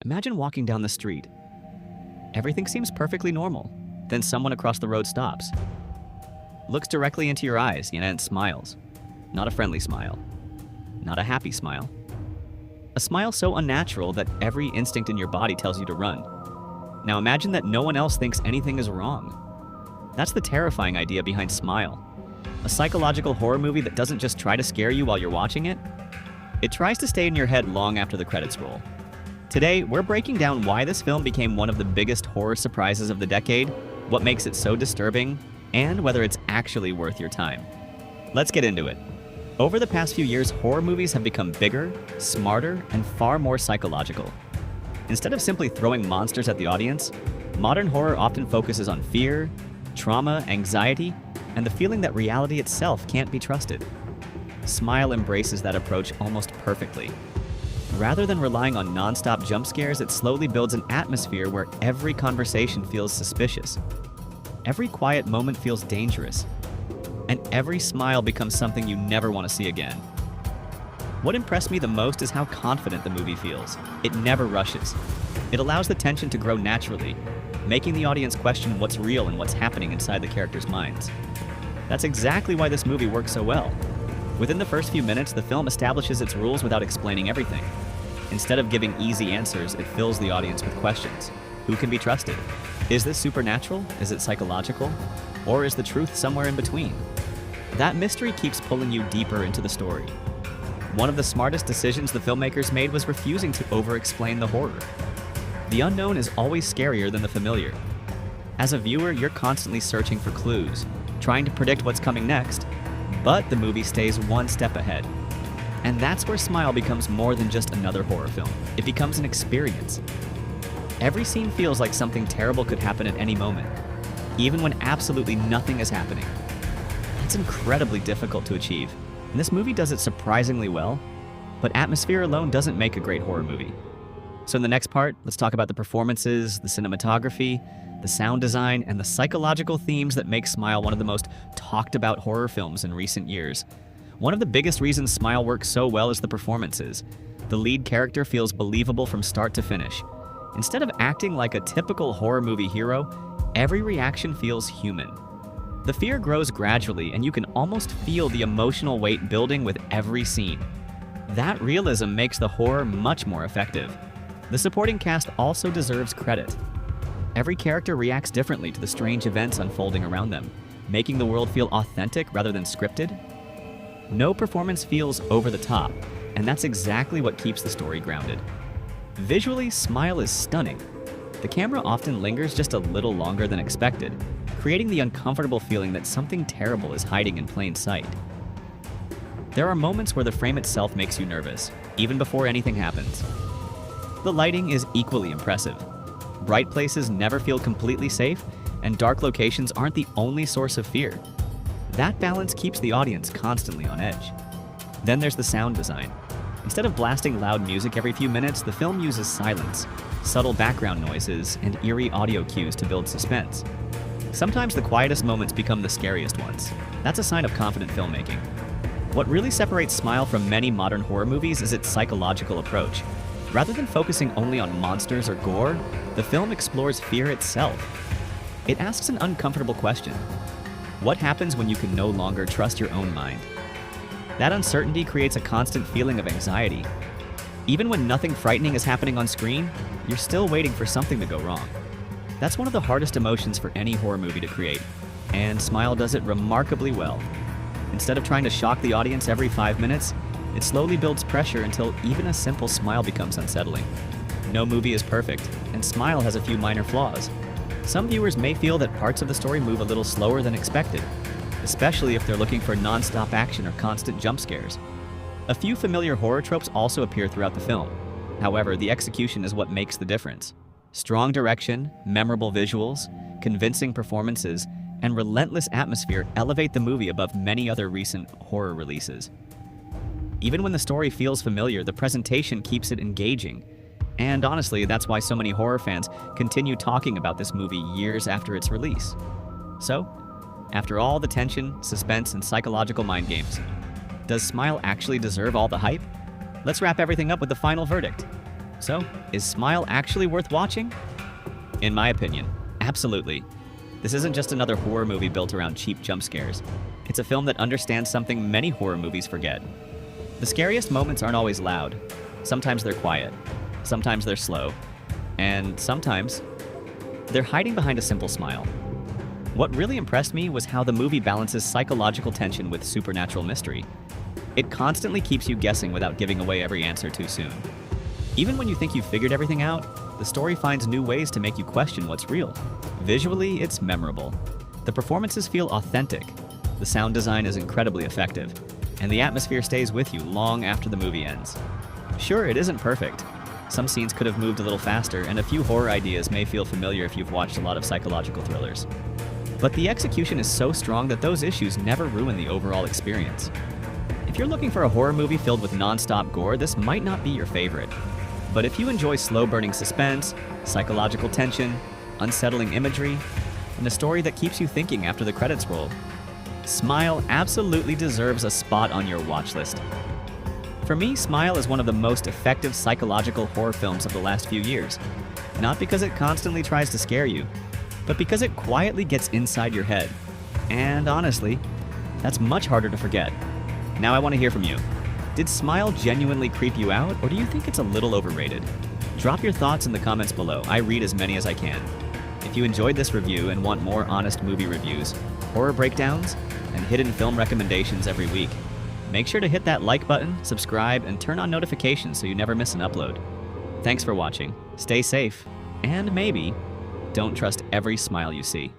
Imagine walking down the street. Everything seems perfectly normal. Then someone across the road stops, looks directly into your eyes, and smiles. Not a friendly smile. Not a happy smile. A smile so unnatural that every instinct in your body tells you to run. Now imagine that no one else thinks anything is wrong. That's the terrifying idea behind Smile. A psychological horror movie that doesn't just try to scare you while you're watching it. It tries to stay in your head long after the credits roll. Today, we're breaking down why this film became one of the biggest horror surprises of the decade, what makes it so disturbing, and whether it's actually worth your time. Let's get into it. Over the past few years, horror movies have become bigger, smarter, and far more psychological. Instead of simply throwing monsters at the audience, modern horror often focuses on fear, trauma, anxiety, and the feeling that reality itself can't be trusted. Smile embraces that approach almost perfectly. Rather than relying on non-stop jump scares, it slowly builds an atmosphere where every conversation feels suspicious. Every quiet moment feels dangerous. And every smile becomes something you never want to see again. What impressed me the most is how confident the movie feels. It never rushes. It allows the tension to grow naturally, making the audience question what's real and what's happening inside the characters' minds. That's exactly why this movie works so well. Within the first few minutes, the film establishes its rules without explaining everything. Instead of giving easy answers, it fills the audience with questions. Who can be trusted? Is this supernatural? Is it psychological? Or is the truth somewhere in between? That mystery keeps pulling you deeper into the story. One of the smartest decisions the filmmakers made was refusing to over-explain the horror. The unknown is always scarier than the familiar. As a viewer, you're constantly searching for clues, trying to predict what's coming next, but the movie stays one step ahead. And that's where Smile becomes more than just another horror film. It becomes an experience. Every scene feels like something terrible could happen at any moment, even when absolutely nothing is happening. It's incredibly difficult to achieve, and this movie does it surprisingly well, but atmosphere alone doesn't make a great horror movie. So in the next part, let's talk about the performances, the cinematography, the sound design, and the psychological themes that make Smile one of the most talked about horror films in recent years. One of the biggest reasons Smile works so well is the performances. The lead character feels believable from start to finish. Instead of acting like a typical horror movie hero, every reaction feels human. The fear grows gradually, and you can almost feel the emotional weight building with every scene. That realism makes the horror much more effective. The supporting cast also deserves credit. Every character reacts differently to the strange events unfolding around them, making the world feel authentic rather than scripted. No performance feels over the top, and that's exactly what keeps the story grounded. Visually, Smile is stunning. The camera often lingers just a little longer than expected, creating the uncomfortable feeling that something terrible is hiding in plain sight. There are moments where the frame itself makes you nervous, even before anything happens. The lighting is equally impressive. Bright places never feel completely safe, and dark locations aren't the only source of fear. That balance keeps the audience constantly on edge. Then there's the sound design. Instead of blasting loud music every few minutes, the film uses silence, subtle background noises, and eerie audio cues to build suspense. Sometimes the quietest moments become the scariest ones. That's a sign of confident filmmaking. What really separates Smile from many modern horror movies is its psychological approach. Rather than focusing only on monsters or gore, the film explores fear itself. It asks an uncomfortable question. What happens when you can no longer trust your own mind? That uncertainty creates a constant feeling of anxiety. Even when nothing frightening is happening on screen, you're still waiting for something to go wrong. That's one of the hardest emotions for any horror movie to create, and Smile does it remarkably well. Instead of trying to shock the audience every 5 minutes, it slowly builds pressure until even a simple smile becomes unsettling. No movie is perfect, and Smile has a few minor flaws. Some viewers may feel that parts of the story move a little slower than expected, especially if they're looking for non-stop action or constant jump scares. A few familiar horror tropes also appear throughout the film. However, the execution is what makes the difference. Strong direction, memorable visuals, convincing performances, and relentless atmosphere elevate the movie above many other recent horror releases. Even when the story feels familiar, the presentation keeps it engaging. And honestly, that's why so many horror fans continue talking about this movie years after its release. So, after all the tension, suspense, and psychological mind games, does Smile actually deserve all the hype? Let's wrap everything up with the final verdict. So, is Smile actually worth watching? In my opinion, absolutely. This isn't just another horror movie built around cheap jump scares. It's a film that understands something many horror movies forget. The scariest moments aren't always loud. Sometimes they're quiet. Sometimes they're slow. And sometimes they're hiding behind a simple smile. What really impressed me was how the movie balances psychological tension with supernatural mystery. It constantly keeps you guessing without giving away every answer too soon. Even when you think you've figured everything out, the story finds new ways to make you question what's real. Visually, it's memorable. The performances feel authentic. The sound design is incredibly effective, and the atmosphere stays with you long after the movie ends. Sure, it isn't perfect. Some scenes could have moved a little faster, and a few horror ideas may feel familiar if you've watched a lot of psychological thrillers. But the execution is so strong that those issues never ruin the overall experience. If you're looking for a horror movie filled with non-stop gore, this might not be your favorite. But if you enjoy slow-burning suspense, psychological tension, unsettling imagery, and a story that keeps you thinking after the credits roll, Smile absolutely deserves a spot on your watch list. For me, Smile is one of the most effective psychological horror films of the last few years. Not because it constantly tries to scare you, but because it quietly gets inside your head. And honestly, that's much harder to forget. Now I want to hear from you. Did Smile genuinely creep you out, or do you think it's a little overrated? Drop your thoughts in the comments below. I read as many as I can. If you enjoyed this review and want more honest movie reviews, horror breakdowns, and hidden film recommendations every week, make sure to hit that like button, subscribe, and turn on notifications so you never miss an upload. Thanks for watching. Stay safe, and maybe don't trust every smile you see.